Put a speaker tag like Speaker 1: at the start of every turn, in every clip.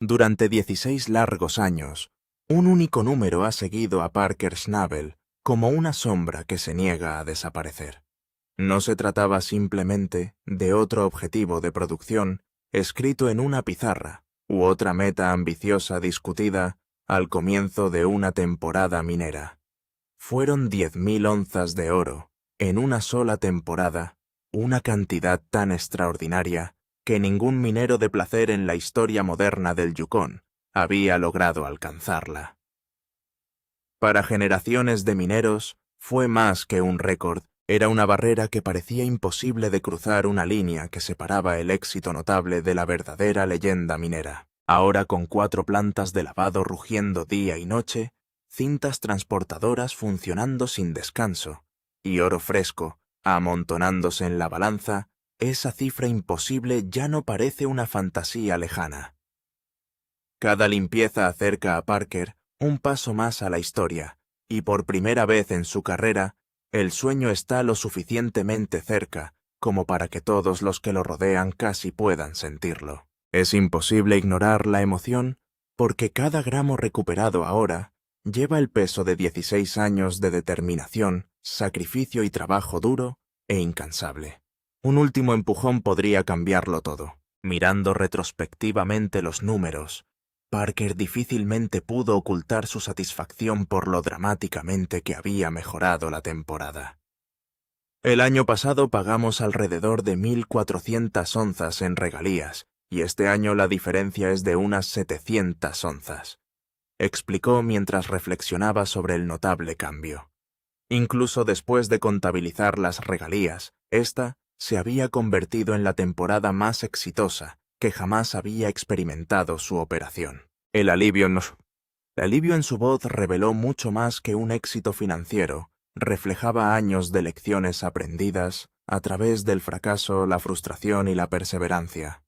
Speaker 1: Durante 16 largos años, un único número ha seguido a Parker Schnabel como una sombra que se niega a desaparecer. No se trataba simplemente de otro objetivo de producción escrito en una pizarra u otra meta ambiciosa discutida al comienzo de una temporada minera. Fueron 10.000 onzas de oro en una sola temporada, una cantidad tan extraordinaria que ningún minero de placer en la historia moderna del Yukón había logrado alcanzarla. Para generaciones de mineros, fue más que un récord, era una barrera que parecía imposible de cruzar, una línea que separaba el éxito notable de la verdadera leyenda minera. Ahora, con 4 plantas de lavado rugiendo día y noche, cintas transportadoras funcionando sin descanso, y oro fresco amontonándose en la balanza, esa cifra imposible ya no parece una fantasía lejana. Cada limpieza acerca a Parker un paso más a la historia, y por primera vez en su carrera, el sueño está lo suficientemente cerca como para que todos los que lo rodean casi puedan sentirlo. Es imposible ignorar la emoción, porque cada gramo recuperado ahora lleva el peso de 16 años de determinación, sacrificio y trabajo duro e incansable. Un último empujón podría cambiarlo todo. Mirando retrospectivamente los números, Parker difícilmente pudo ocultar su satisfacción por lo dramáticamente que había mejorado la temporada. El año pasado pagamos alrededor de 1.400 onzas en regalías, y este año la diferencia es de unas 700 onzas, explicó mientras reflexionaba sobre el notable cambio. Incluso después de contabilizar las regalías, esta se había convertido en la temporada más exitosa que jamás había experimentado su operación. El alivio en su voz reveló mucho más que un éxito financiero, reflejaba años de lecciones aprendidas a través del fracaso, la frustración y la perseverancia.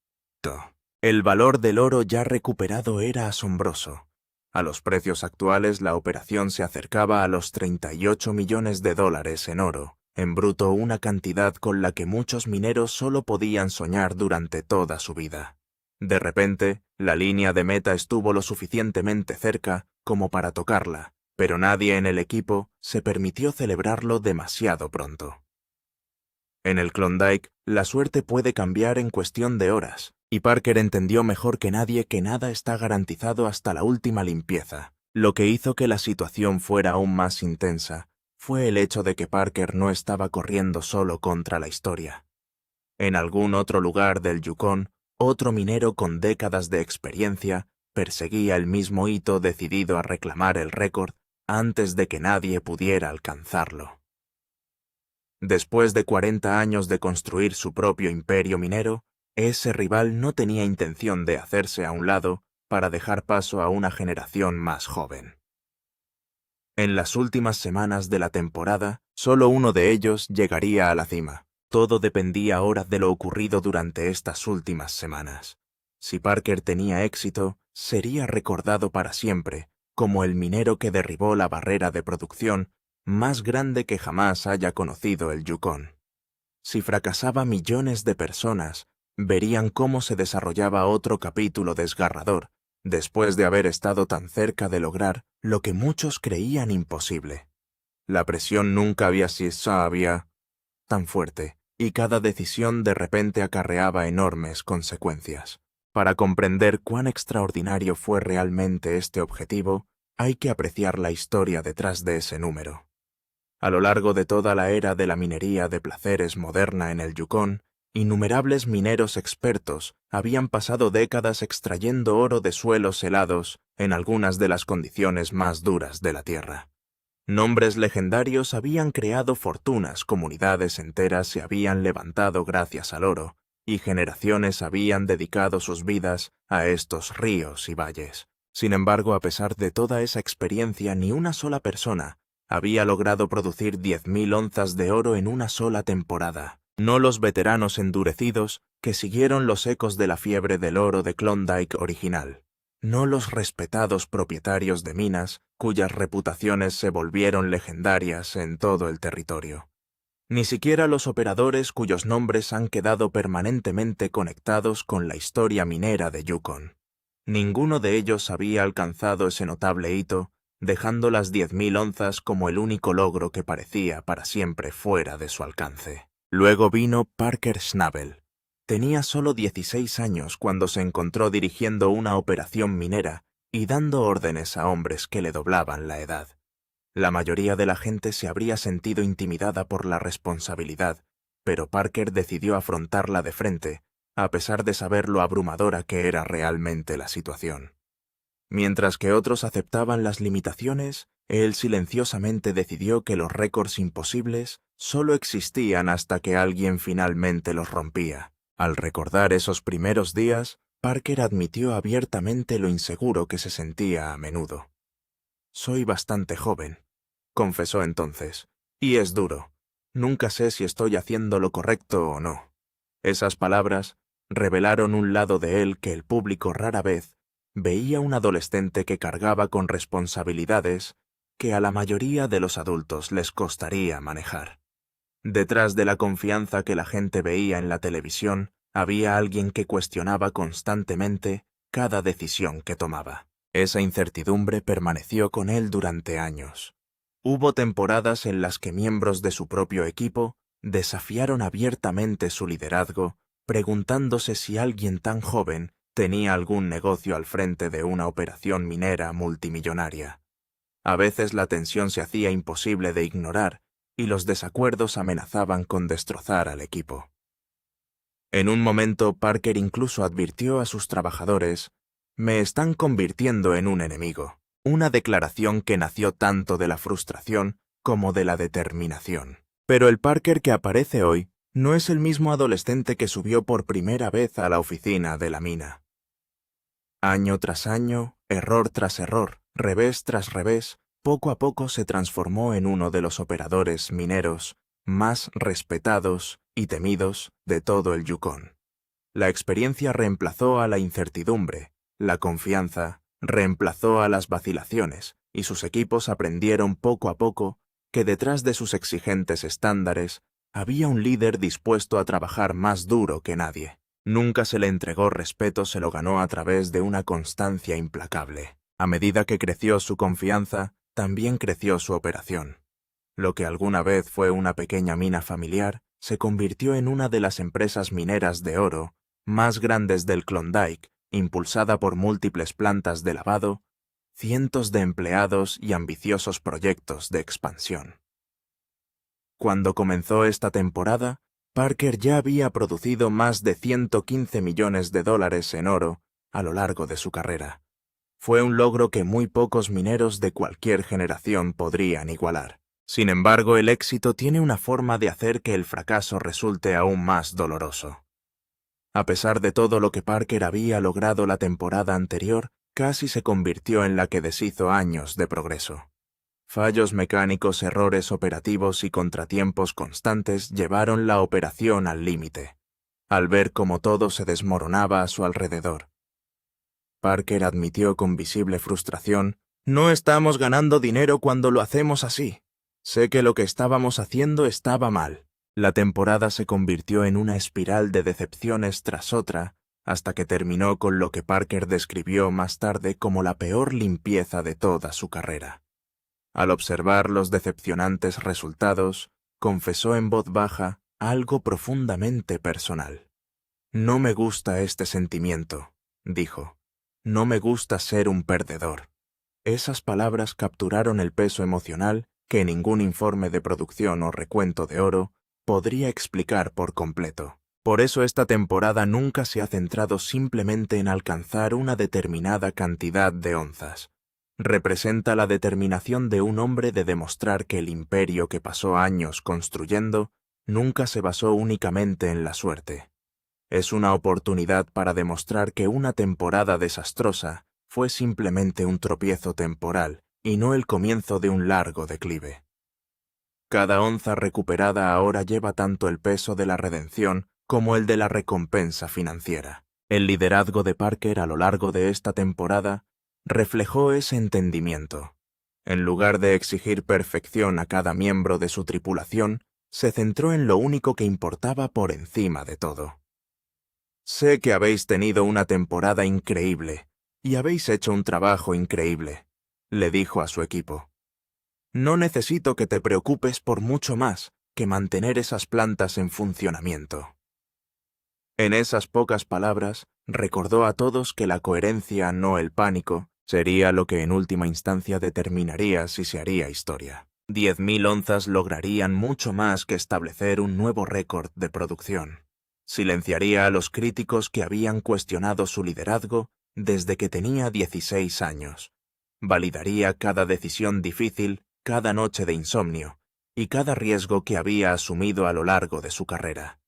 Speaker 1: El valor del oro ya recuperado era asombroso. A los precios actuales, la operación se acercaba a los 38 millones de dólares en oro, en bruto, una cantidad con la que muchos mineros solo podían soñar durante toda su vida. De repente, la línea de meta estuvo lo suficientemente cerca como para tocarla, pero nadie en el equipo se permitió celebrarlo demasiado pronto. En el Klondike, la suerte puede cambiar en cuestión de horas, y Parker entendió mejor que nadie que nada está garantizado hasta la última limpieza. Lo que hizo que la situación fuera aún más intensa fue el hecho de que Parker no estaba corriendo solo contra la historia. En algún otro lugar del Yukón, otro minero con décadas de experiencia perseguía el mismo hito, decidido a reclamar el récord antes de que nadie pudiera alcanzarlo. Después de 40 años de construir su propio imperio minero, ese rival no tenía intención de hacerse a un lado para dejar paso a una generación más joven. En las últimas semanas de la temporada, solo uno de ellos llegaría a la cima. Todo dependía ahora de lo ocurrido durante estas últimas semanas. Si Parker tenía éxito, sería recordado para siempre como el minero que derribó la barrera de producción más grande que jamás haya conocido el Yukón. Si fracasaba, millones de personas verían cómo se desarrollaba otro capítulo desgarrador, después de haber estado tan cerca de lograr lo que muchos creían imposible. La presión nunca había sido tan fuerte, y cada decisión de repente acarreaba enormes consecuencias. Para comprender cuán extraordinario fue realmente este objetivo, hay que apreciar la historia detrás de ese número. A lo largo de toda la era de la minería de placeres moderna en el Yukón, innumerables mineros expertos habían pasado décadas extrayendo oro de suelos helados en algunas de las condiciones más duras de la Tierra. Nombres legendarios habían creado fortunas, comunidades enteras se habían levantado gracias al oro, y generaciones habían dedicado sus vidas a estos ríos y valles. Sin embargo, a pesar de toda esa experiencia, ni una sola persona había logrado producir 10.000 onzas de oro en una sola temporada. No los veteranos endurecidos que siguieron los ecos de la fiebre del oro de Klondike original. No los respetados propietarios de minas cuyas reputaciones se volvieron legendarias en todo el territorio. Ni siquiera los operadores cuyos nombres han quedado permanentemente conectados con la historia minera de Yukon. Ninguno de ellos había alcanzado ese notable hito, dejando las 10.000 onzas como el único logro que parecía para siempre fuera de su alcance. Luego vino Parker Schnabel. Tenía solo 16 años cuando se encontró dirigiendo una operación minera y dando órdenes a hombres que le doblaban la edad. La mayoría de la gente se habría sentido intimidada por la responsabilidad, pero Parker decidió afrontarla de frente, a pesar de saber lo abrumadora que era realmente la situación. Mientras que otros aceptaban las limitaciones, él silenciosamente decidió que los récords imposibles solo existían hasta que alguien finalmente los rompía. Al recordar esos primeros días, Parker admitió abiertamente lo inseguro que se sentía a menudo. «Soy bastante joven», confesó entonces, «y es duro. Nunca sé si estoy haciendo lo correcto o no». Esas palabras revelaron un lado de él que el público rara vez veía, un adolescente que cargaba con responsabilidades que a la mayoría de los adultos les costaría manejar. Detrás de la confianza que la gente veía en la televisión, había alguien que cuestionaba constantemente cada decisión que tomaba. Esa incertidumbre permaneció con él durante años. Hubo temporadas en las que miembros de su propio equipo desafiaron abiertamente su liderazgo, preguntándose si alguien tan joven tenía algún negocio al frente de una operación minera multimillonaria. A veces la tensión se hacía imposible de ignorar y los desacuerdos amenazaban con destrozar al equipo. En un momento, Parker incluso advirtió a sus trabajadores: «Me están convirtiendo en un enemigo», una declaración que nació tanto de la frustración como de la determinación. Pero el Parker que aparece hoy no es el mismo adolescente que subió por primera vez a la oficina de la mina. Año tras año, error tras error, revés tras revés, poco a poco se transformó en uno de los operadores mineros más respetados y temidos de todo el Yukon. La experiencia reemplazó a la incertidumbre, la confianza reemplazó a las vacilaciones, y sus equipos aprendieron poco a poco que detrás de sus exigentes estándares había un líder dispuesto a trabajar más duro que nadie. Nunca se le entregó respeto, se lo ganó a través de una constancia implacable. A medida que creció su confianza, también creció su operación. Lo que alguna vez fue una pequeña mina familiar se convirtió en una de las empresas mineras de oro más grandes del Klondike, impulsada por múltiples plantas de lavado, cientos de empleados y ambiciosos proyectos de expansión. Cuando comenzó esta temporada, Parker ya había producido más de $115 millones en oro a lo largo de su carrera. Fue un logro que muy pocos mineros de cualquier generación podrían igualar. Sin embargo, el éxito tiene una forma de hacer que el fracaso resulte aún más doloroso. A pesar de todo lo que Parker había logrado la temporada anterior, casi se convirtió en la que deshizo años de progreso. Fallos mecánicos, errores operativos y contratiempos constantes llevaron la operación al límite, al ver cómo todo se desmoronaba a su alrededor. Parker admitió con visible frustración: «No estamos ganando dinero cuando lo hacemos así. Sé que lo que estábamos haciendo estaba mal». La temporada se convirtió en una espiral de decepciones tras otra, hasta que terminó con lo que Parker describió más tarde como la peor limpieza de toda su carrera. Al observar los decepcionantes resultados, confesó en voz baja algo profundamente personal. «No me gusta este sentimiento», dijo. «No me gusta ser un perdedor». Esas palabras capturaron el peso emocional que ningún informe de producción o recuento de oro podría explicar por completo. Por eso esta temporada nunca se ha centrado simplemente en alcanzar una determinada cantidad de onzas. Representa la determinación de un hombre de demostrar que el imperio que pasó años construyendo nunca se basó únicamente en la suerte. Es una oportunidad para demostrar que una temporada desastrosa fue simplemente un tropiezo temporal y no el comienzo de un largo declive. Cada onza recuperada ahora lleva tanto el peso de la redención como el de la recompensa financiera. El liderazgo de Parker a lo largo de esta temporada reflejó ese entendimiento. En lugar de exigir perfección a cada miembro de su tripulación, se centró en lo único que importaba por encima de todo. «Sé que habéis tenido una temporada increíble, y habéis hecho un trabajo increíble, le dijo a su equipo. No necesito que te preocupes por mucho más que mantener esas plantas en funcionamiento. En esas pocas palabras, recordó a todos que la coherencia, no el pánico, sería lo que en última instancia determinaría si se haría historia. 10.000 onzas lograrían mucho más que establecer un nuevo récord de producción. Silenciaría a los críticos que habían cuestionado su liderazgo desde que tenía 16 años. Validaría cada decisión difícil, cada noche de insomnio y cada riesgo que había asumido a lo largo de su carrera.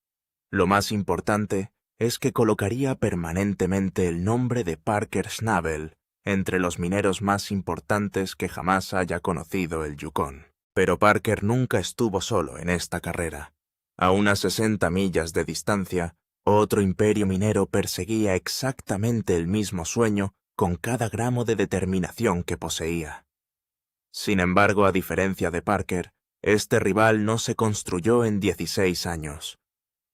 Speaker 1: Lo más importante es que colocaría permanentemente el nombre de Parker Schnabel entre los mineros más importantes que jamás haya conocido el Yukón. Pero Parker nunca estuvo solo en esta carrera. A unas 60 millas de distancia, otro imperio minero perseguía exactamente el mismo sueño con cada gramo de determinación que poseía. Sin embargo, a diferencia de Parker, este rival no se construyó en 16 años.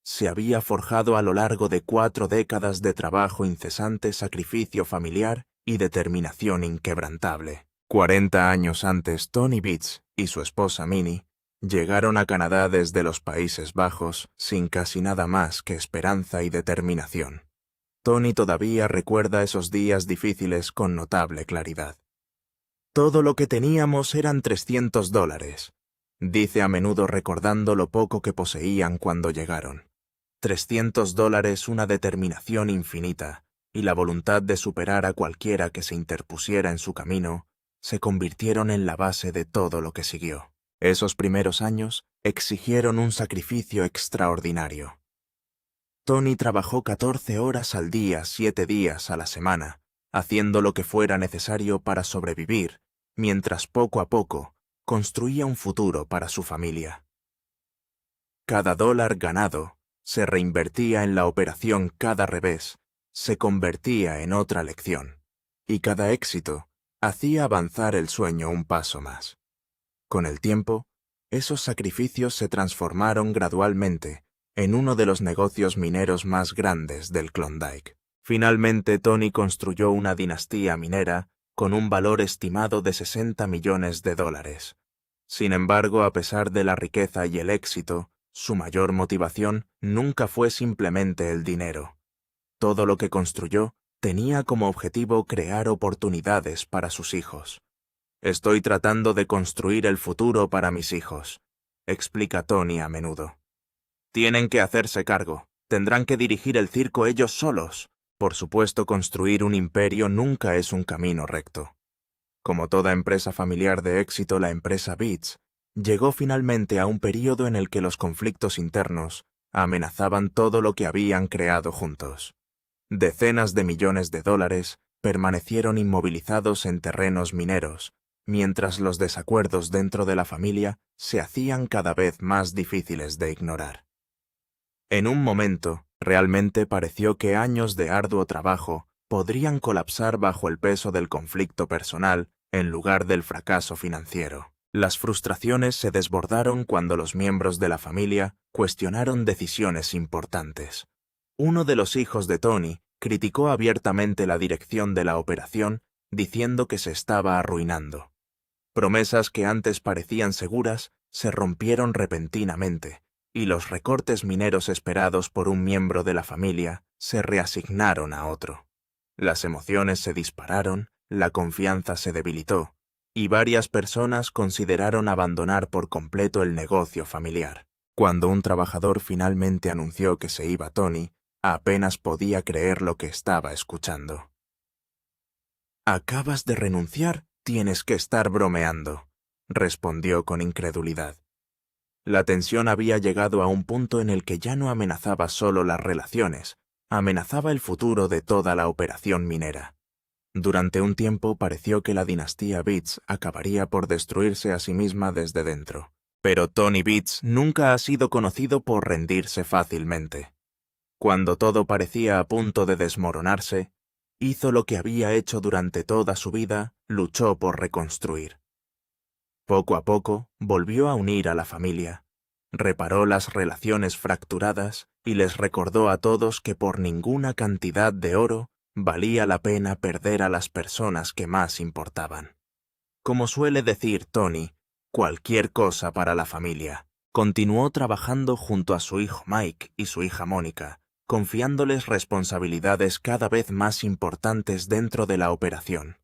Speaker 1: Se había forjado a lo largo de 4 décadas de trabajo incesante, sacrificio familiar y determinación inquebrantable. 40 años antes, Tony Beets y su esposa Minnie llegaron a Canadá desde los Países Bajos sin casi nada más que esperanza y determinación. Tony todavía recuerda esos días difíciles con notable claridad. Todo lo que teníamos eran $300, dice a menudo recordando lo poco que poseían cuando llegaron. $300, una determinación infinita, y la voluntad de superar a cualquiera que se interpusiera en su camino, se convirtieron en la base de todo lo que siguió. Esos primeros años exigieron un sacrificio extraordinario. Tony trabajó 14 horas al día, 7 días a la semana, haciendo lo que fuera necesario para sobrevivir, mientras poco a poco construía un futuro para su familia. Cada dólar ganado se reinvertía en la operación, cada revés se convertía en otra lección, y cada éxito hacía avanzar el sueño un paso más. Con el tiempo, esos sacrificios se transformaron gradualmente en uno de los negocios mineros más grandes del Klondike. Finalmente, Tony construyó una dinastía minera con un valor estimado de $60 millones. Sin embargo, a pesar de la riqueza y el éxito, su mayor motivación nunca fue simplemente el dinero. Todo lo que construyó tenía como objetivo crear oportunidades para sus hijos. Estoy tratando de construir el futuro para mis hijos, explica Tony a menudo. Tienen que hacerse cargo, tendrán que dirigir el circo ellos solos. Por supuesto, construir un imperio nunca es un camino recto. Como toda empresa familiar de éxito, la empresa Beets llegó finalmente a un período en el que los conflictos internos amenazaban todo lo que habían creado juntos. Decenas de millones de dólares permanecieron inmovilizados en terrenos mineros, mientras los desacuerdos dentro de la familia se hacían cada vez más difíciles de ignorar. En un momento, realmente pareció que años de arduo trabajo podrían colapsar bajo el peso del conflicto personal en lugar del fracaso financiero. Las frustraciones se desbordaron cuando los miembros de la familia cuestionaron decisiones importantes. Uno de los hijos de Tony criticó abiertamente la dirección de la operación, diciendo que se estaba arruinando. Promesas que antes parecían seguras se rompieron repentinamente, y los recortes mineros esperados por un miembro de la familia se reasignaron a otro. Las emociones se dispararon, la confianza se debilitó, y varias personas consideraron abandonar por completo el negocio familiar. Cuando un trabajador finalmente anunció que se iba, Tony apenas podía creer lo que estaba escuchando. «¿Acabas de renunciar? Tienes que estar bromeando», respondió con incredulidad. La tensión había llegado a un punto en el que ya no amenazaba solo las relaciones, amenazaba el futuro de toda la operación minera. Durante un tiempo pareció que la dinastía Beets acabaría por destruirse a sí misma desde dentro. Pero Tony Beets nunca ha sido conocido por rendirse fácilmente. Cuando todo parecía a punto de desmoronarse, hizo lo que había hecho durante toda su vida, luchó por reconstruir. Poco a poco, volvió a unir a la familia, reparó las relaciones fracturadas y les recordó a todos que por ninguna cantidad de oro valía la pena perder a las personas que más importaban. Como suele decir Tony, cualquier cosa para la familia. Continuó trabajando junto a su hijo Mike y su hija Mónica, confiándoles responsabilidades cada vez más importantes dentro de la operación.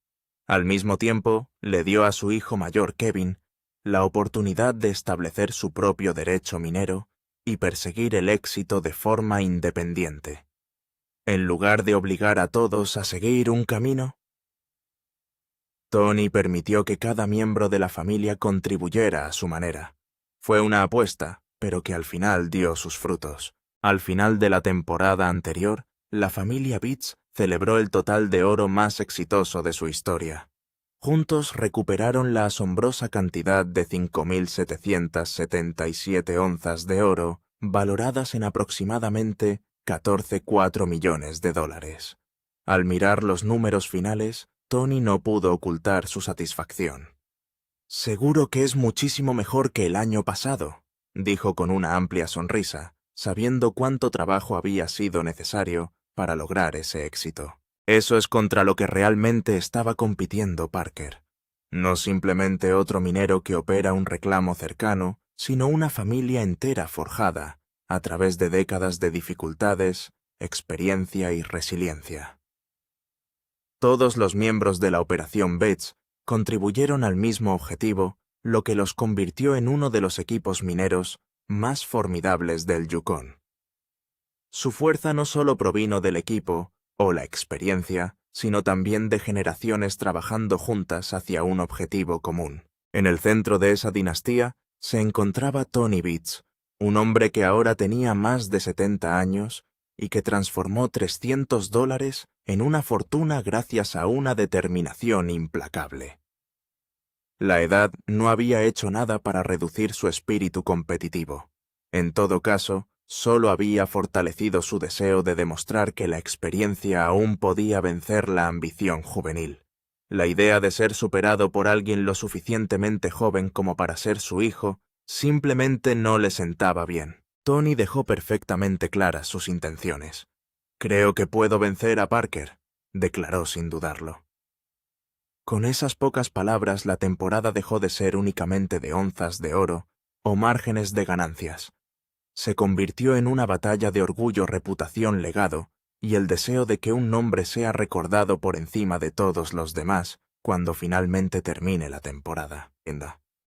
Speaker 1: Al mismo tiempo, le dio a su hijo mayor Kevin la oportunidad de establecer su propio derecho minero y perseguir el éxito de forma independiente. En lugar de obligar a todos a seguir un camino, Tony permitió que cada miembro de la familia contribuyera a su manera. Fue una apuesta, pero que al final dio sus frutos. Al final de la temporada anterior, la familia Beats celebró el total de oro más exitoso de su historia. Juntos recuperaron la asombrosa cantidad de 5.777 onzas de oro, valoradas en aproximadamente 14,4 millones de dólares. Al mirar los números finales, Tony no pudo ocultar su satisfacción. «Seguro que es muchísimo mejor que el año pasado», dijo con una amplia sonrisa, sabiendo cuánto trabajo había sido necesario para lograr ese éxito. Eso es contra lo que realmente estaba compitiendo Parker. No simplemente otro minero que opera un reclamo cercano, sino una familia entera forjada a través de décadas de dificultades, experiencia y resiliencia. Todos los miembros de la Operación Betts contribuyeron al mismo objetivo, lo que los convirtió en uno de los equipos mineros más formidables del Yukon. Su fuerza no solo provino del equipo o la experiencia, sino también de generaciones trabajando juntas hacia un objetivo común. En el centro de esa dinastía se encontraba Tony Beats, un hombre que ahora tenía más de 70 años y que transformó $300 en una fortuna gracias a una determinación implacable. La edad no había hecho nada para reducir su espíritu competitivo. En todo caso, solo había fortalecido su deseo de demostrar que la experiencia aún podía vencer la ambición juvenil. La idea de ser superado por alguien lo suficientemente joven como para ser su hijo simplemente no le sentaba bien. Tony dejó perfectamente claras sus intenciones. «Creo que puedo vencer a Parker», declaró sin dudarlo. Con esas pocas palabras la temporada dejó de ser únicamente de onzas de oro o márgenes de ganancias. Se convirtió en una batalla de orgullo, reputación, legado y el deseo de que un nombre sea recordado por encima de todos los demás cuando finalmente termine la temporada.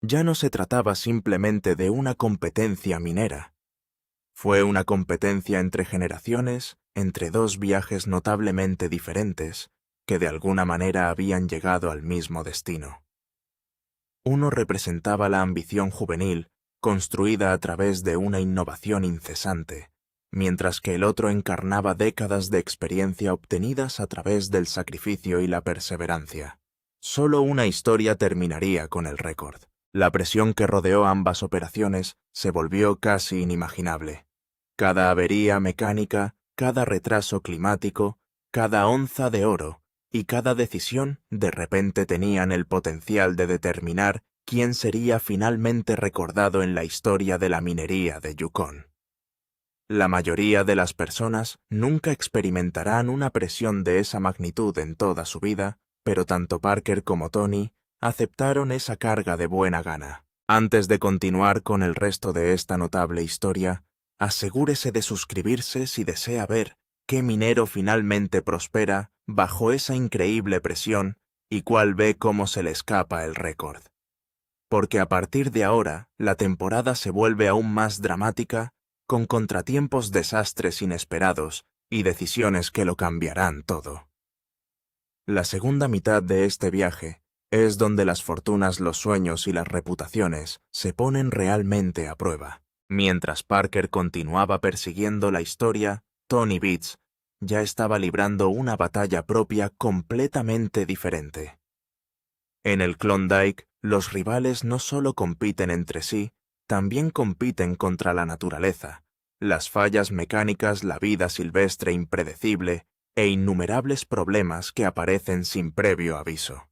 Speaker 1: Ya no se trataba simplemente de una competencia minera. Fue una competencia entre generaciones, entre dos viajes notablemente diferentes, que de alguna manera habían llegado al mismo destino. Uno representaba la ambición juvenil, construida a través de una innovación incesante, mientras que el otro encarnaba décadas de experiencia obtenidas a través del sacrificio y la perseverancia. Solo una historia terminaría con el récord. La presión que rodeó ambas operaciones se volvió casi inimaginable. Cada avería mecánica, cada retraso climático, cada onza de oro y cada decisión de repente tenían el potencial de determinar quién sería finalmente recordado en la historia de la minería de Yukon. La mayoría de las personas nunca experimentarán una presión de esa magnitud en toda su vida, pero tanto Parker como Tony aceptaron esa carga de buena gana. Antes de continuar con el resto de esta notable historia, asegúrese de suscribirse si desea ver qué minero finalmente prospera bajo esa increíble presión y cuál ve cómo se le escapa el récord. Porque a partir de ahora, la temporada se vuelve aún más dramática, con contratiempos, desastres inesperados y decisiones que lo cambiarán todo. La segunda mitad de este viaje es donde las fortunas, los sueños y las reputaciones se ponen realmente a prueba. Mientras Parker continuaba persiguiendo la historia, Tony Beats ya estaba librando una batalla propia completamente diferente. En el Klondike, los rivales no solo compiten entre sí, también compiten contra la naturaleza, las fallas mecánicas, la vida silvestre impredecible e innumerables problemas que aparecen sin previo aviso.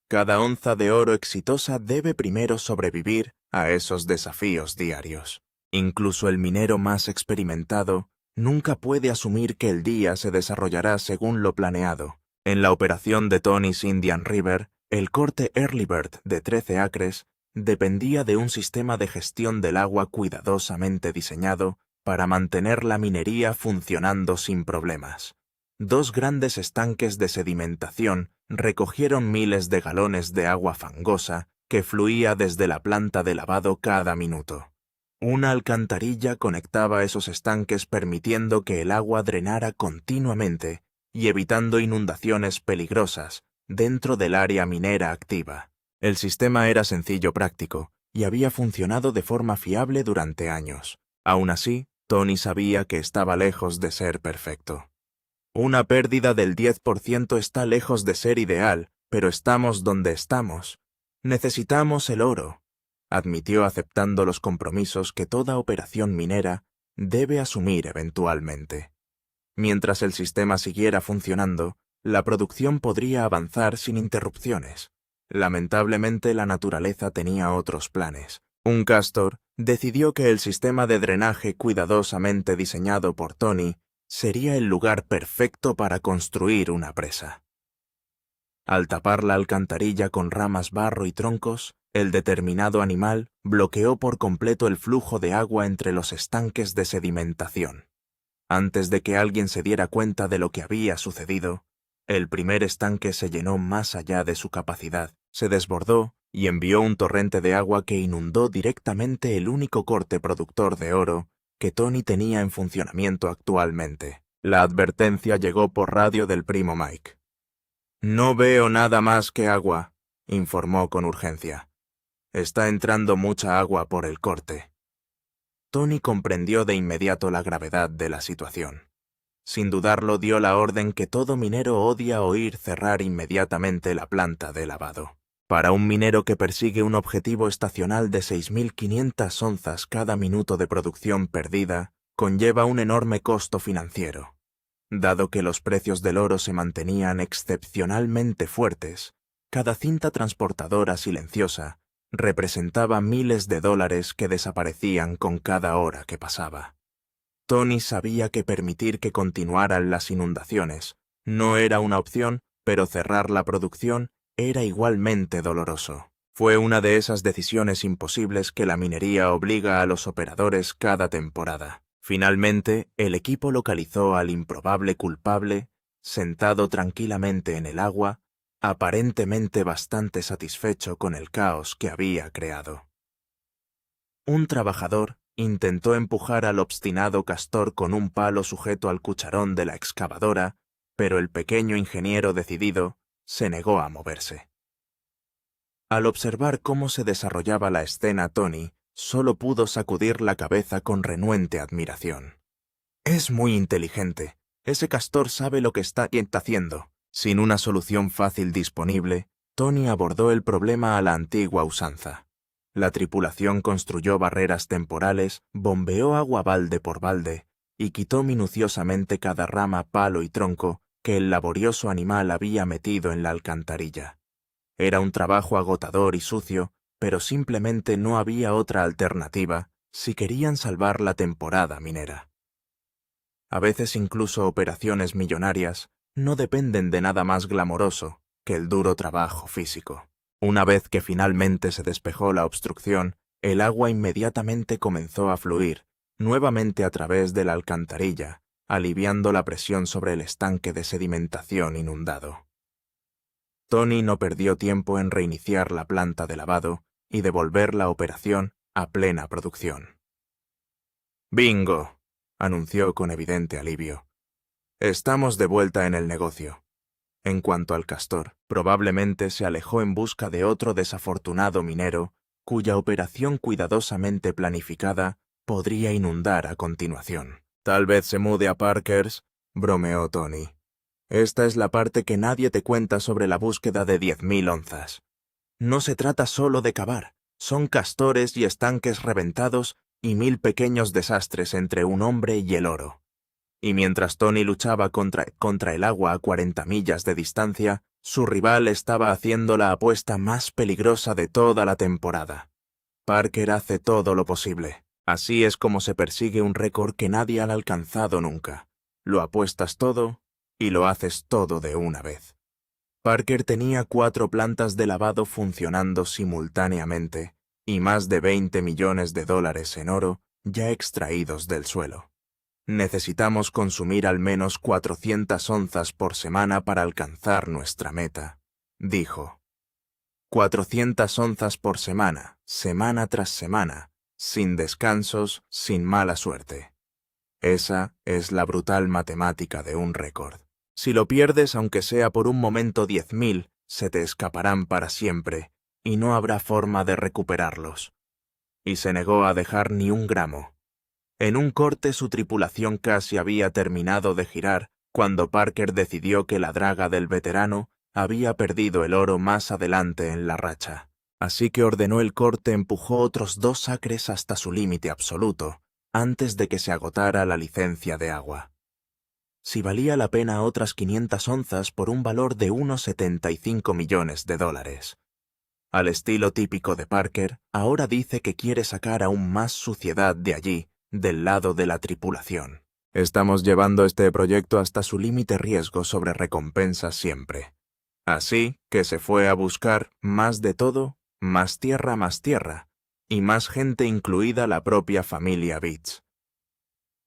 Speaker 1: Cada onza de oro exitosa debe primero sobrevivir a esos desafíos diarios. Incluso el minero más experimentado nunca puede asumir que el día se desarrollará según lo planeado. En la operación de Tony's Indian River, el corte Early Bird de 13 acres dependía de un sistema de gestión del agua cuidadosamente diseñado para mantener la minería funcionando sin problemas. 2 grandes estanques de sedimentación recogieron miles de galones de agua fangosa que fluía desde la planta de lavado cada minuto. Una alcantarilla conectaba esos estanques permitiendo que el agua drenara continuamente y evitando inundaciones peligrosas dentro del área minera activa. El sistema era sencillo práctico y había funcionado de forma fiable durante años. Aún así, Tony sabía que estaba lejos de ser perfecto. Una pérdida del 10% está lejos de ser ideal, pero estamos donde estamos. Necesitamos el oro, admitió aceptando los compromisos que toda operación minera debe asumir eventualmente. Mientras el sistema siguiera funcionando, la producción podría avanzar sin interrupciones. Lamentablemente, la naturaleza tenía otros planes. Un castor decidió que el sistema de drenaje cuidadosamente diseñado por Tony sería el lugar perfecto para construir una presa. Al tapar la alcantarilla con ramas, barro y troncos, el determinado animal bloqueó por completo el flujo de agua entre los estanques de sedimentación. Antes de que alguien se diera cuenta de lo que había sucedido, el primer estanque se llenó más allá de su capacidad, se desbordó y envió un torrente de agua que inundó directamente el único corte productor de oro que Tony tenía en funcionamiento actualmente. La advertencia llegó por radio del primo Mike. «No veo nada más que agua», informó con urgencia. «Está entrando mucha agua por el corte». Tony comprendió de inmediato la gravedad de la situación. Sin dudarlo, dio la orden que todo minero odia oír cerrar inmediatamente la planta de lavado. Para un minero que persigue un objetivo estacional de 6.500 onzas cada minuto de producción perdida, conlleva un enorme costo financiero. Dado que los precios del oro se mantenían excepcionalmente fuertes, cada cinta transportadora silenciosa representaba miles de dólares que desaparecían con cada hora que pasaba. Tony sabía que permitir que continuaran las inundaciones no era una opción, pero cerrar la producción era igualmente doloroso. Fue una de esas decisiones imposibles que la minería obliga a los operadores cada temporada. Finalmente, el equipo localizó al improbable culpable, sentado tranquilamente en el agua, aparentemente bastante satisfecho con el caos que había creado. Un trabajador intentó empujar al obstinado castor con un palo sujeto al cucharón de la excavadora, pero el pequeño ingeniero decidido se negó a moverse. Al observar cómo se desarrollaba la escena, Tony solo pudo sacudir la cabeza con renuente admiración. «Es muy inteligente. Ese castor sabe lo que está haciendo». Sin una solución fácil disponible, Tony abordó el problema a la antigua usanza. La tripulación construyó barreras temporales, bombeó agua balde por balde y quitó minuciosamente cada rama, palo y tronco que el laborioso animal había metido en la alcantarilla. Era un trabajo agotador y sucio, pero simplemente no había otra alternativa si querían salvar la temporada minera. A veces incluso operaciones millonarias no dependen de nada más glamoroso que el duro trabajo físico. Una vez que finalmente se despejó la obstrucción, el agua inmediatamente comenzó a fluir, nuevamente a través de la alcantarilla, aliviando la presión sobre el estanque de sedimentación inundado. Tony no perdió tiempo en reiniciar la planta de lavado y devolver la operación a plena producción. «¡Bingo!», anunció con evidente alivio. «Estamos de vuelta en el negocio». En cuanto al castor, probablemente se alejó en busca de otro desafortunado minero cuya operación cuidadosamente planificada podría inundar a continuación. «Tal vez se mude a Parker's», bromeó Tony. «Esta es la parte que nadie te cuenta sobre la búsqueda de 10.000 onzas. No se trata solo de cavar, son castores y estanques reventados y 1.000 pequeños desastres entre un hombre y el oro». Y mientras Tony luchaba contra el agua a 40 millas de distancia, su rival estaba haciendo la apuesta más peligrosa de toda la temporada. Parker hace todo lo posible. Así es como se persigue un récord que nadie ha alcanzado nunca. Lo apuestas todo y lo haces todo de una vez. Parker tenía 4 plantas de lavado funcionando simultáneamente y más de 20 millones de dólares en oro ya extraídos del suelo. Necesitamos consumir al menos 400 onzas por semana para alcanzar nuestra meta, dijo. 400 onzas por semana, semana tras semana, sin descansos, sin mala suerte. Esa es la brutal matemática de un récord. Si lo pierdes, aunque sea por un momento 10.000, se te escaparán para siempre, y no habrá forma de recuperarlos. Y se negó a dejar ni un gramo. En un corte su tripulación casi había terminado de girar cuando Parker decidió que la draga del veterano había perdido el oro más adelante en la racha. Así que ordenó el corte, empujó otros 2 acres hasta su límite absoluto, antes de que se agotara la licencia de agua. Si valía la pena otras 500 onzas por un valor de unos 75 millones de dólares. Al estilo típico de Parker, ahora dice que quiere sacar aún más suciedad de allí, del lado de la tripulación. Estamos llevando este proyecto hasta su límite riesgo sobre recompensas siempre. Así que se fue a buscar más de todo, más tierra, y más gente incluida la propia familia Beach.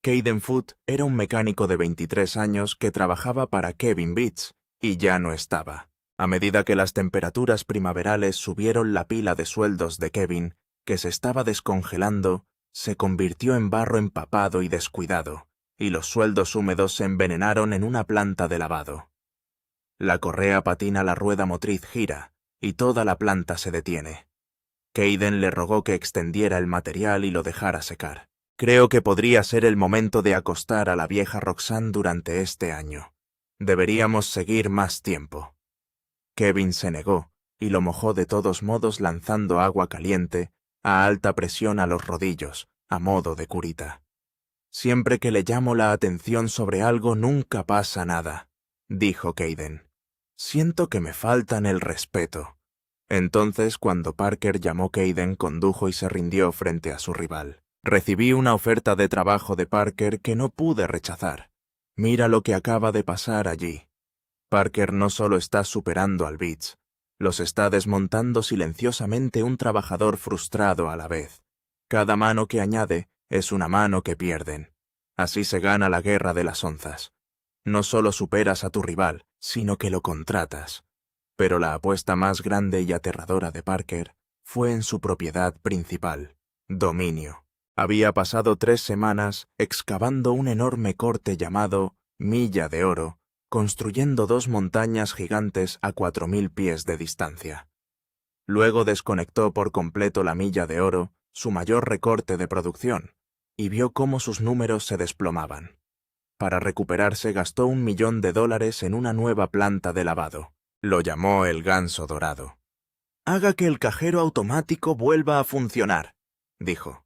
Speaker 1: Caden Foot era un mecánico de 23 años que trabajaba para Kevin Beach, y ya no estaba. A medida que las temperaturas primaverales subieron la pila de sueldos de Kevin, que se estaba descongelando, se convirtió en barro empapado y descuidado, y los sueldos húmedos se envenenaron en una planta de lavado. La correa patina, la rueda motriz gira, y toda la planta se detiene. Caden le rogó que extendiera el material y lo dejara secar. Creo que podría ser el momento de acostar a la vieja Roxanne durante este año. Deberíamos seguir más tiempo. Kevin se negó, y lo mojó de todos modos lanzando agua caliente a alta presión a los rodillos, a modo de curita. Siempre que le llamo la atención sobre algo nunca pasa nada, dijo Caden. Siento que me faltan el respeto. Entonces, cuando Parker llamó, Caden condujo y se rindió frente a su rival. Recibí una oferta de trabajo de Parker que no pude rechazar. Mira lo que acaba de pasar allí. Parker no solo está superando al Beach, los está desmontando silenciosamente un trabajador frustrado a la vez. Cada mano que añade es una mano que pierden. Así se gana la guerra de las onzas. No solo superas a tu rival, sino que lo contratas. Pero la apuesta más grande y aterradora de Parker fue en su propiedad principal, dominio. Había pasado 3 semanas excavando un enorme corte llamado Milla de Oro, construyendo 2 montañas gigantes a 4.000 pies de distancia. Luego desconectó por completo la Milla de Oro, su mayor recorte de producción, y vio cómo sus números se desplomaban. Para recuperarse gastó $1 millón en una nueva planta de lavado. Lo llamó el ganso dorado. «Haga que el cajero automático vuelva a funcionar», dijo.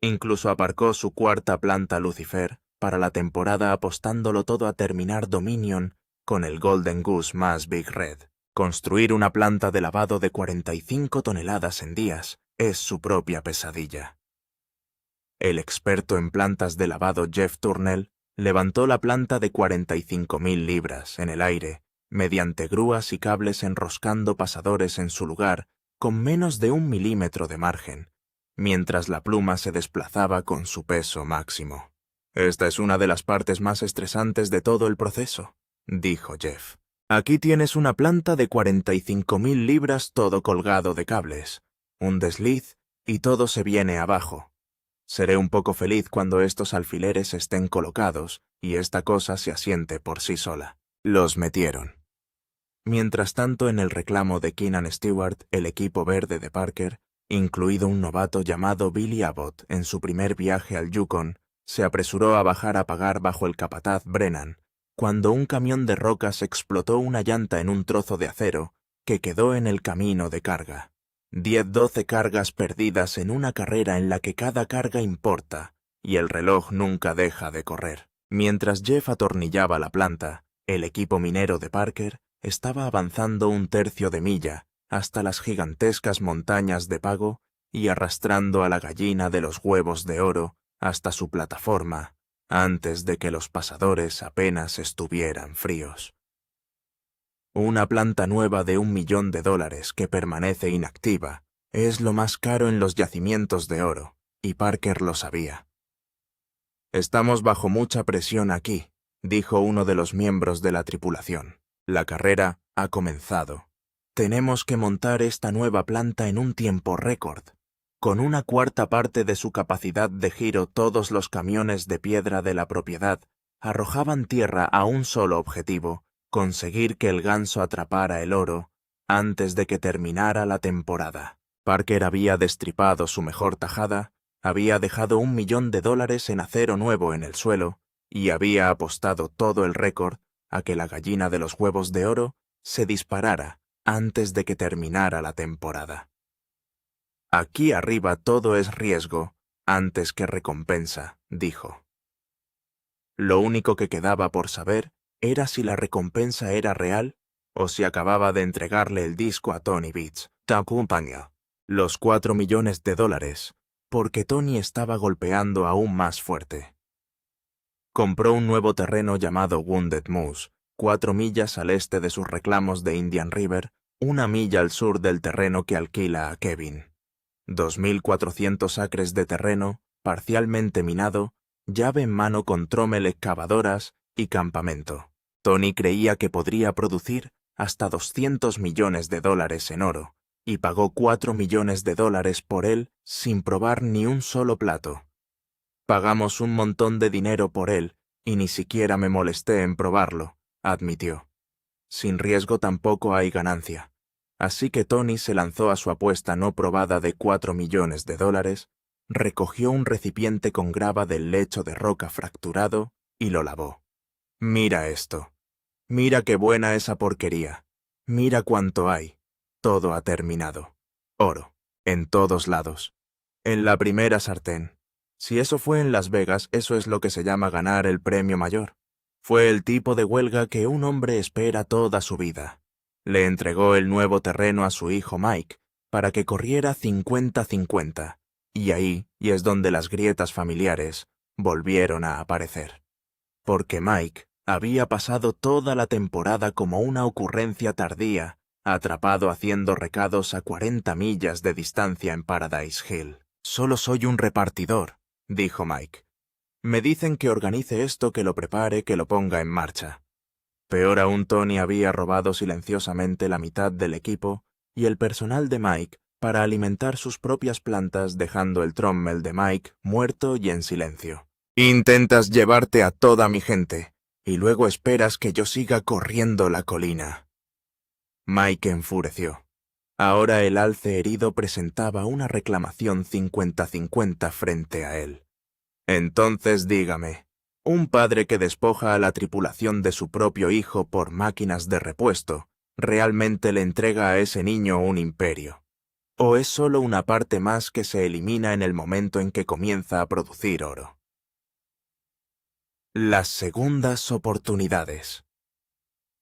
Speaker 1: Incluso aparcó su 4ª planta Lucifer para la temporada, apostándolo todo a terminar Dominion con el Golden Goose más Big Red. Construir una planta de lavado de 45 toneladas en días es su propia pesadilla. El experto en plantas de lavado Jeff Turnell levantó la planta de 45.000 libras en el aire, mediante grúas y cables enroscando pasadores en su lugar con menos de 1 milímetro de margen, mientras la pluma se desplazaba con su peso máximo. «Esta es una de las partes más estresantes de todo el proceso», dijo Jeff. «Aquí tienes una planta de 45.000 libras todo colgado de cables, un desliz y todo se viene abajo. Seré un poco feliz cuando estos alfileres estén colocados y esta cosa se asiente por sí sola». Los metieron. Mientras tanto, en el reclamo de Keenan Stewart, el equipo verde de Parker, incluido un novato llamado Billy Abbott en su primer viaje al Yukon, se apresuró a bajar a pagar bajo el capataz Brennan, cuando un camión de rocas explotó una llanta en un trozo de acero que quedó en el camino de carga. 10-12 cargas perdidas en una carrera en la que cada carga importa y el reloj nunca deja de correr. Mientras Jeff atornillaba la planta, el equipo minero de Parker estaba avanzando 1/3 de milla hasta las gigantescas montañas de Pago y arrastrando a la gallina de los huevos de oro hasta su plataforma antes de que los pasadores apenas estuvieran fríos. Una planta nueva de $1 millón que permanece inactiva es lo más caro en los yacimientos de oro, y Parker lo sabía. «Estamos bajo mucha presión aquí», dijo uno de los miembros de la tripulación. «La carrera ha comenzado. Tenemos que montar esta nueva planta en un tiempo récord. Con una cuarta parte de su capacidad de giro, todos los camiones de piedra de la propiedad arrojaban tierra a un solo objetivo: conseguir que el ganso atrapara el oro antes de que terminara la temporada. Parker había destripado su mejor tajada, había dejado $1 millón en acero nuevo en el suelo y había apostado todo el récord a que la gallina de los huevos de oro se disparara antes de que terminara la temporada. «Aquí arriba todo es riesgo antes que recompensa», dijo. Lo único que quedaba por saber era si la recompensa era real o si acababa de entregarle el disco a Tony Beach, los $4 millones, porque Tony estaba golpeando aún más fuerte. Compró un nuevo terreno llamado Wounded Moose, 4 millas al este de sus reclamos de Indian River, 1 milla al sur del terreno que alquila a Kevin. 2.400 acres de terreno, parcialmente minado, llave en mano con trommel, excavadoras y campamento. Tony creía que podría producir hasta $200 millones en oro, y pagó $4 millones por él sin probar ni un solo plato. «Pagamos un montón de dinero por él y ni siquiera me molesté en probarlo», admitió. «Sin riesgo tampoco hay ganancia». Así que Tony se lanzó a su apuesta no probada de $4 millones, recogió un recipiente con grava del lecho de roca fracturado y lo lavó. «Mira esto. Mira qué buena esa porquería. Mira cuánto hay. Todo ha terminado. Oro. En todos lados. En la primera sartén. Si eso fue en Las Vegas, eso es lo que se llama ganar el premio mayor. Fue el tipo de huelga que un hombre espera toda su vida». Le entregó el nuevo terreno a su hijo Mike para que corriera 50-50, y ahí es donde las grietas familiares volvieron a aparecer. Porque Mike había pasado toda la temporada como una ocurrencia tardía, atrapado haciendo recados a 40 millas de distancia en Paradise Hill. «Solo soy un repartidor», dijo Mike. «Me dicen que organice esto, que lo prepare, que lo ponga en marcha». Peor aún, Tony había robado silenciosamente la mitad del equipo y el personal de Mike para alimentar sus propias plantas, dejando el trommel de Mike muerto y en silencio. «Intentas llevarte a toda mi gente y luego esperas que yo siga corriendo la colina». Mike enfureció. Ahora el alce herido presentaba una reclamación 50-50 frente a él. «Entonces dígame, un padre que despoja a la tripulación de su propio hijo por máquinas de repuesto, ¿realmente le entrega a ese niño un imperio? ¿O es solo una parte más que se elimina en el momento en que comienza a producir oro?» Las segundas oportunidades.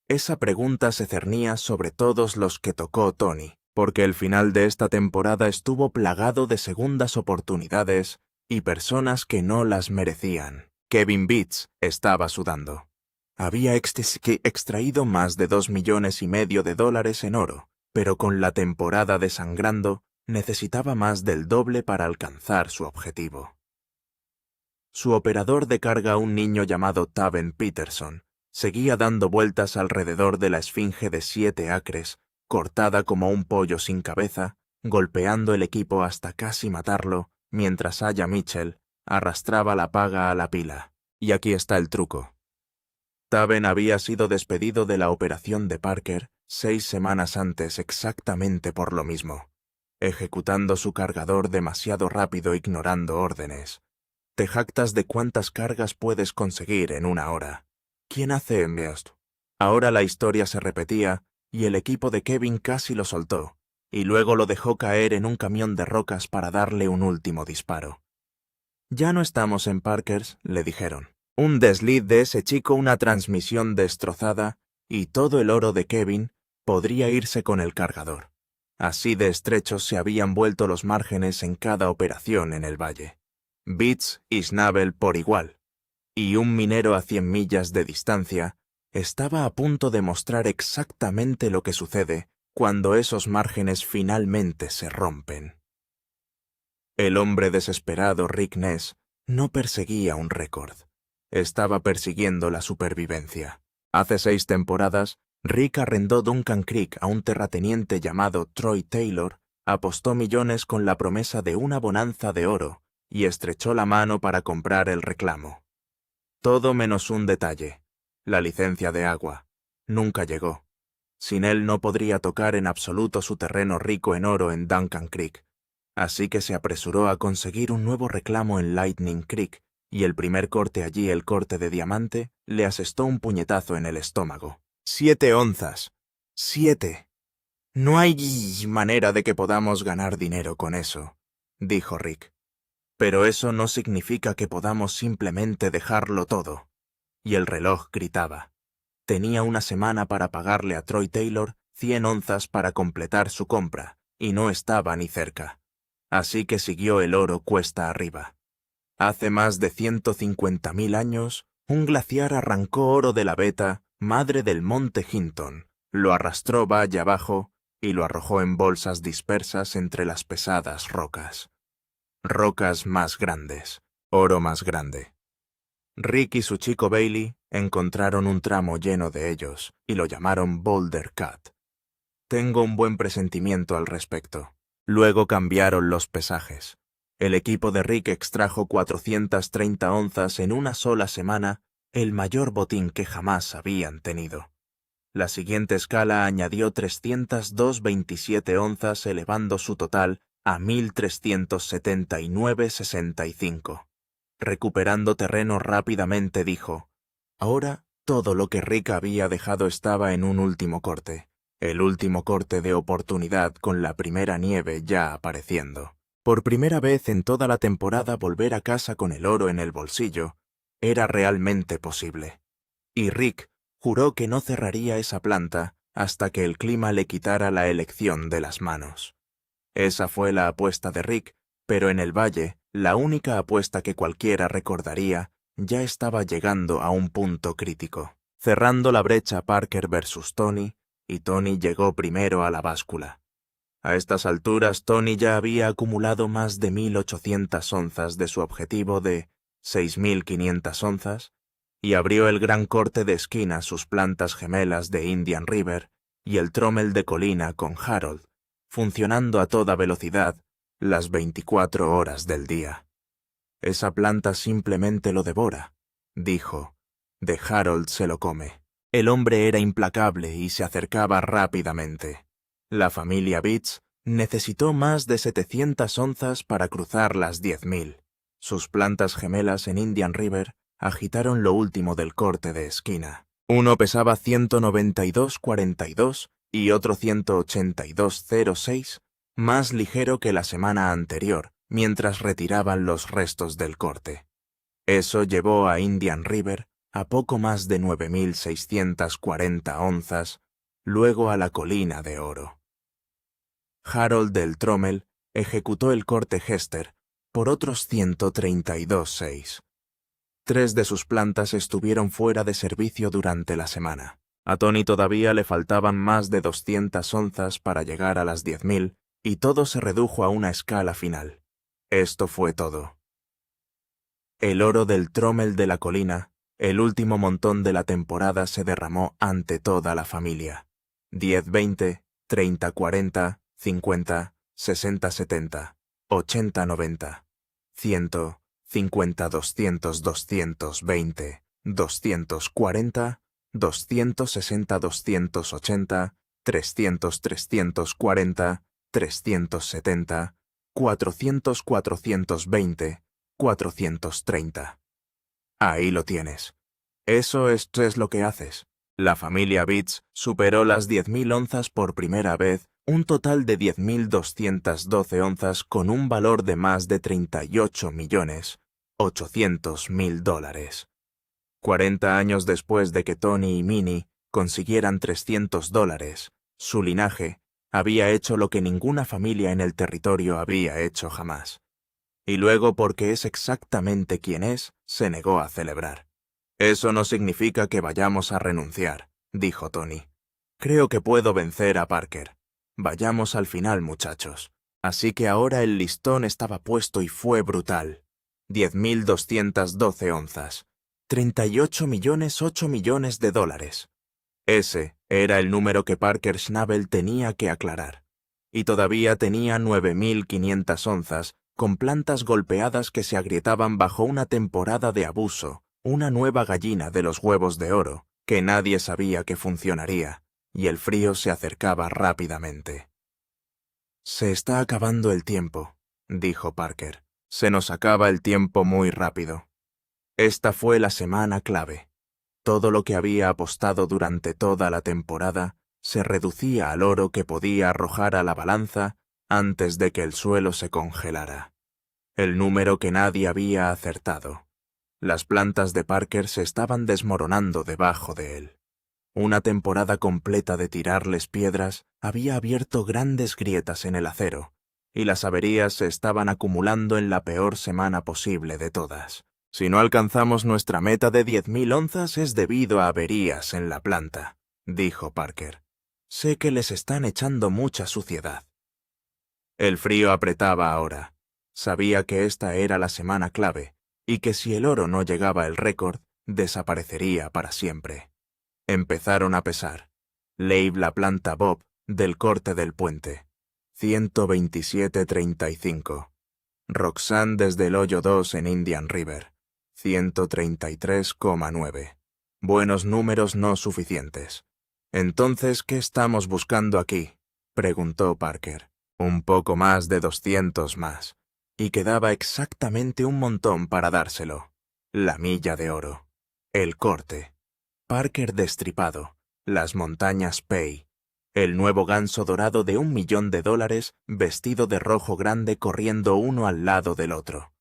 Speaker 1: Esa pregunta se cernía sobre todos los que tocó Tony, porque el final de esta temporada estuvo plagado de segundas oportunidades y personas que no las merecían. Kevin Beach estaba sudando. Había extraído más de $2,5 millones en oro, pero con la temporada desangrando, necesitaba más del doble para alcanzar su objetivo. Su operador de carga, un niño llamado Taven Peterson, seguía dando vueltas alrededor de la esfinge de 7 acres, cortada como un pollo sin cabeza, golpeando el equipo hasta casi matarlo, mientras Aya Mitchell arrastraba la paga a la pila. Y aquí está el truco. Taven había sido despedido de la operación de Parker 6 semanas antes exactamente por lo mismo, ejecutando su cargador demasiado rápido, ignorando órdenes. Te jactas de cuántas cargas puedes conseguir en una hora. ¿Quién hace esto? Ahora la historia se repetía y el equipo de Kevin casi lo soltó, y luego lo dejó caer en un camión de rocas para darle un último disparo. «Ya no estamos en Parker's», le dijeron. Un desliz de ese chico, una transmisión destrozada, y todo el oro de Kevin podría irse con el cargador. Así de estrechos se habían vuelto los márgenes en cada operación en el valle. Bits y Schnabel por igual, y un minero a 100 millas de distancia estaba a punto de mostrar exactamente lo que sucede cuando esos márgenes finalmente se rompen. El hombre desesperado Rick Ness no perseguía un récord. Estaba persiguiendo la supervivencia. Hace 6 temporadas, Rick arrendó Duncan Creek a un terrateniente llamado Troy Taylor, apostó millones con la promesa de una bonanza de oro y estrechó la mano para comprar el reclamo. Todo menos un detalle: la licencia de agua. Nunca llegó. Sin él no podría tocar en absoluto su terreno rico en oro en Duncan Creek, así que se apresuró a conseguir un nuevo reclamo en Lightning Creek, y el primer corte allí, el corte de diamante, le asestó un puñetazo en el estómago. 7 onzas. 7. No hay manera de que podamos ganar dinero con eso, dijo Rick. Pero eso no significa que podamos simplemente dejarlo todo. Y el reloj gritaba. Tenía una semana para pagarle a Troy Taylor 100 onzas para completar su compra, y no estaba ni cerca. Así que siguió el oro cuesta arriba. Hace más de 150.000 años, un glaciar arrancó oro de la Beta, madre del monte Hinton, lo arrastró valle abajo y lo arrojó en bolsas dispersas entre las pesadas rocas. Rocas más grandes, oro más grande. Rick y su chico Bailey encontraron un tramo lleno de ellos y lo llamaron Boulder Cut. Tengo un buen presentimiento al respecto. Luego cambiaron los pesajes. El equipo de Rick extrajo 430 onzas en una sola semana, el mayor botín que jamás habían tenido. La siguiente escala añadió 302,27 onzas, elevando su total a 1.379,65. Recuperando terreno rápidamente dijo: ahora todo lo que Rick había dejado estaba en un último corte, el último corte de oportunidad, con la primera nieve ya apareciendo. Por primera vez en toda la temporada volver a casa con el oro en el bolsillo era realmente posible. Y Rick juró que no cerraría esa planta hasta que el clima le quitara la elección de las manos. Esa fue la apuesta de Rick, pero en el valle, la única apuesta que cualquiera recordaría, ya estaba llegando a un punto crítico, cerrando la brecha Parker versus Tony, y Tony llegó primero a la báscula. A estas alturas, Tony ya había acumulado más de 1.800 onzas de su objetivo de 6.500 onzas, y abrió el gran corte de esquina, sus plantas gemelas de Indian River y el trommel de colina con Harold, funcionando a toda velocidad las 24 horas del día. Esa planta simplemente lo devora, dijo. De Harold se lo come. El hombre era implacable y se acercaba rápidamente. La familia Bits necesitó más de 700 onzas para cruzar las 10.000. Sus plantas gemelas en Indian River agitaron lo último del corte de esquina. Uno pesaba 192,42 y otro 182,06, más ligero que la semana anterior, mientras retiraban los restos del corte. Eso llevó a Indian River a poco más de 9.640 onzas, luego a la colina de oro. Harold del Trommel ejecutó el corte Hester por otros 132,6. 3 de sus plantas estuvieron fuera de servicio durante la semana. A Tony todavía le faltaban más de 200 onzas para llegar a las 10.000, y todo se redujo a una escala final. Esto fue todo. El oro del Trommel de la colina, el último montón de la temporada, se derramó ante toda la familia. 10-20, 30-40, 50, 60-70, 80-90, 100, 50-200, 220, 240, 260-280, 300-340, 370, 400-420, 430. Ahí lo tienes. Eso es lo que haces. La familia Bits superó las 10.000 onzas por primera vez, un total de 10.212 onzas con un valor de más de $38.800.000. 40 años después de que Tony y Minnie consiguieran $300, su linaje Había hecho lo que ninguna familia en el territorio había hecho jamás. Y luego, porque es exactamente quien es, se negó a celebrar. «Eso no significa que vayamos a renunciar», dijo Tony. «Creo que puedo vencer a Parker. Vayamos al final, muchachos». Así que ahora el listón estaba puesto y fue brutal. 10.212 onzas. 38.008 millones de dólares. Ese era el número que Parker Schnabel tenía que aclarar. Y todavía tenía 9.500 onzas, con plantas golpeadas que se agrietaban bajo una temporada de abuso, una nueva gallina de los huevos de oro, que nadie sabía que funcionaría, y el frío se acercaba rápidamente. «Se está acabando el tiempo», dijo Parker. «Se nos acaba el tiempo muy rápido». Esta fue la semana clave. Todo lo que había apostado durante toda la temporada se reducía al oro que podía arrojar a la balanza antes de que el suelo se congelara. El número que nadie había acertado. Las plantas de Parker se estaban desmoronando debajo de él. Una temporada completa de tirarles piedras había abierto grandes grietas en el acero, y las averías se estaban acumulando en la peor semana posible de todas. «Si no alcanzamos nuestra meta de 10.000 onzas es debido a averías en la planta», dijo Parker. «Sé que les están echando mucha suciedad». El frío apretaba ahora. Sabía que esta era la semana clave, y que si el oro no llegaba al récord, desaparecería para siempre. Empezaron a pesar. Leib la planta Bob, del corte del puente. 127,35. Roxanne desde el hoyo 2 en Indian River. 133,9. Buenos números no suficientes. «Entonces, ¿qué estamos buscando aquí?», preguntó Parker. «Un poco más de 200 más». Y quedaba exactamente un montón para dárselo. La milla de oro. El corte. Parker destripado. Las montañas Pay. El nuevo ganso dorado de $1 millón vestido de rojo grande corriendo uno al lado del otro.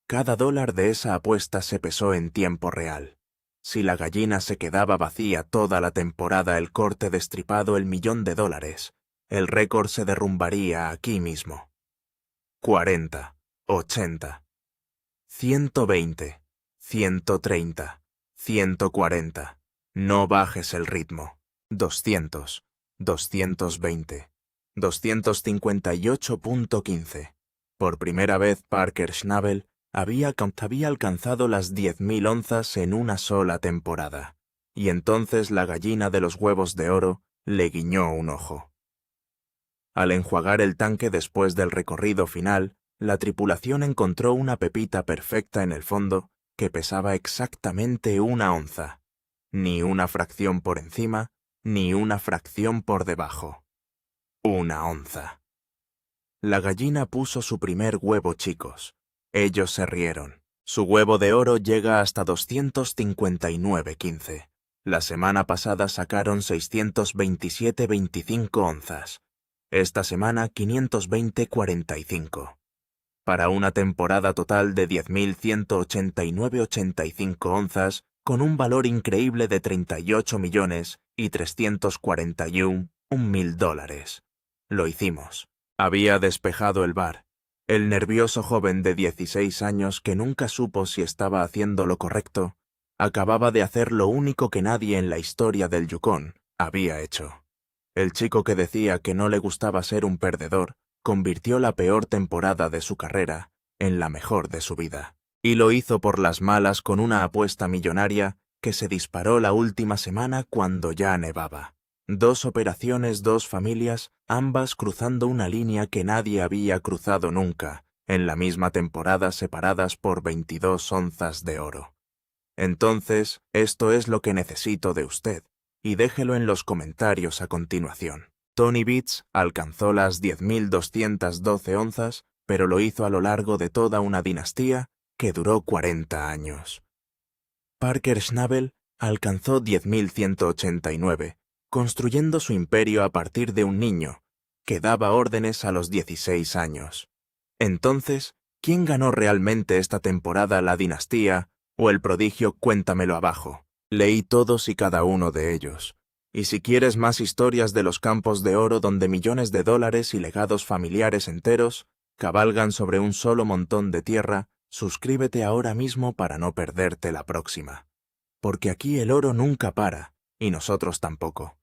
Speaker 1: Cada dólar de esa apuesta se pesó en tiempo real. Si la gallina se quedaba vacía toda la temporada el corte destripado $1 millón, el récord se derrumbaría aquí mismo. 40, 80, 120, 130, 140. No bajes el ritmo. 200, 220, 258,15. Por primera vez Parker Schnabel había alcanzado las 10.000 onzas en una sola temporada, y entonces la gallina de los huevos de oro le guiñó un ojo. Al enjuagar el tanque después del recorrido final, la tripulación encontró una pepita perfecta en el fondo que pesaba exactamente 1 onza. Ni una fracción por encima, ni una fracción por debajo. 1 onza. La gallina puso su primer huevo, chicos. Ellos se rieron. Su huevo de oro llega hasta 259,15. La semana pasada sacaron 627,25 onzas. Esta semana 520,45. Para una temporada total de 10.189,85 onzas, con un valor increíble de $38.341.000. Lo hicimos. Había despejado el bar. El nervioso joven de 16 años que nunca supo si estaba haciendo lo correcto, acababa de hacer lo único que nadie en la historia del Yukon había hecho. El chico que decía que no le gustaba ser un perdedor, convirtió la peor temporada de su carrera en la mejor de su vida. Y lo hizo por las malas con una apuesta millonaria que se disparó la última semana cuando ya nevaba. 2 operaciones, 2 familias, ambas cruzando una línea que nadie había cruzado nunca, en la misma temporada separadas por 22 onzas de oro. Entonces, esto es lo que necesito de usted, y déjelo en los comentarios a continuación. Tony Beats alcanzó las 10.212 onzas, pero lo hizo a lo largo de toda una dinastía que duró 40 años. Parker Schnabel alcanzó 10.189, construyendo su imperio a partir de un niño, que daba órdenes a los 16 años. Entonces, ¿quién ganó realmente esta temporada, la dinastía o el prodigio? Cuéntamelo abajo. Leí todos y cada uno de ellos. Y si quieres más historias de los campos de oro donde millones de dólares y legados familiares enteros cabalgan sobre un solo montón de tierra, suscríbete ahora mismo para no perderte la próxima. Porque aquí el oro nunca para, y nosotros tampoco.